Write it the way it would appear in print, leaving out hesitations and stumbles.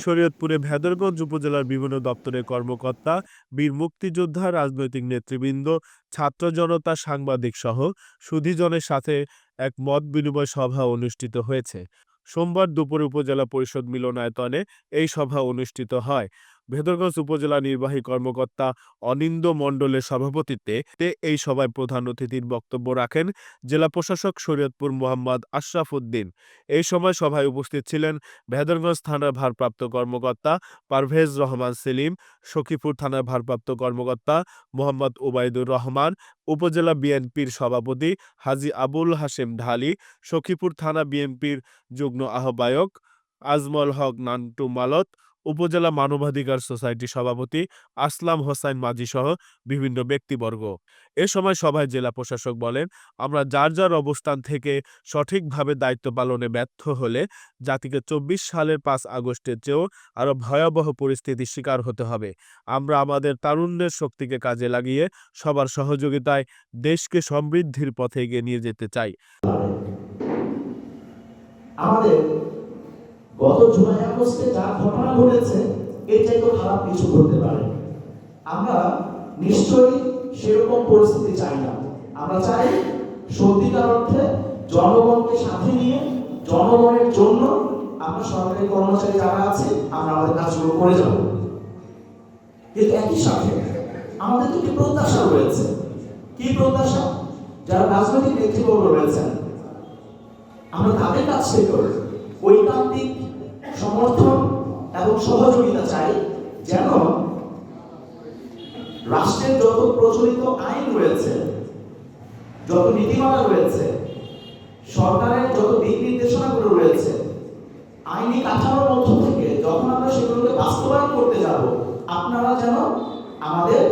শরীয়তপুরে ভেদরগঞ্জ উপজেলার বিভিন্ন দপ্তরের কর্মকর্তা, বীর মুক্তিযোদ্ধা, রাজনৈতিক নেতৃবৃন্দ, ছাত্র জনতা, সাংবাদিক সহ সুধীজনের সাথে এক মত বিনিময় সভা অনুষ্ঠিত হয়েছে। সোমবার দুপুরে উপজেলা পরিষদ মিলনায়তনে এই সভা অনুষ্ঠিত হয়। ভেদরগঞ্জ উপজেলা নির্বাহী কর্মকর্তা অনিন্দ মণ্ডলের সভাপতিত্বে এই সভায় প্রধান অতিথির বক্তব্য রাখেন জেলা প্রশাসক শরীয়তপুর মোহাম্মদ আশরাফ উদ্দিন। এই সময় সভায় উপস্থিত ছিলেন ভেদরগঞ্জ থানার ভারপ্রাপ্ত কর্মকর্তা পারভেজ রহমান সেলিম, সখীপুর থানার ভারপ্রাপ্ত কর্মকর্তা মোহাম্মদ ওবায়দুর রহমান, উপজেলা বিএনপির সভাপতি হাজী আবুল হাশেম ঢালী, সখীপুর থানা বিএনপির যুগ্ম আহ্বায়ক আজমল হক নান্টু মালত, উপজেলা মানবাধিকার সোসাইটির সভাপতি আসলাম হোসাইন মাঝি সহ বিভিন্ন ব্যক্তিবর্গ। এ সময় সভায় জেলা প্রশাসক বলেন, আমরা যার যার অবস্থান থেকে সঠিকভাবে দায়িত্ব পালনে ব্যর্থ হলে জাতিকে ২৪ সালের ৫ আগস্টের চেয়েও আরও ভয়াবহ পরিস্থিতির শিকার হতে হবে। আমরা আমাদের তারুণ্যের শক্তিকে কাজে লাগিয়ে সবার সহযোগিতায় দেশকে সমৃদ্ধির পথে এগিয়ে নিয়ে যেতে চাই। আমাদের গত জুলাই আগস্টে যা ঘটনা ঘটেছে এর চাইতে খারাপ কিছু ঘটতে পারে। আমরা নিশ্চয়ই সেরকম পরিস্থিতি চাই না। আমরা চাই সত্যিকার অর্থে জনগণকে সাথে নিয়ে জনগণের জন্য আমরা সরকারি কর্মচারী যারা আছে আমরা আমাদের কাজগুলো করে যাব। কিন্তু একই সাথে আমাদের দুটি প্রত্যাশা রয়েছে। কি প্রত্যাশা? যারা রাজনৈতিক নেতৃবর্গ রয়েছেন আমরা তাদের কাছ থেকে ঐকান্তিক সমর্থন এবং সহযোগিতা চাই, যেন রাষ্ট্রের যত প্রচলিত আইন রয়েছে, যত নীতিমালা রয়েছে, সরকারের যত দিক নির্দেশনাগুলো রয়েছে, আইনি কাঠামোর মধ্য থেকে যখন আমরা সেগুলোকে বাস্তবায়ন করতে যাব, আপনারা যেন আমাদের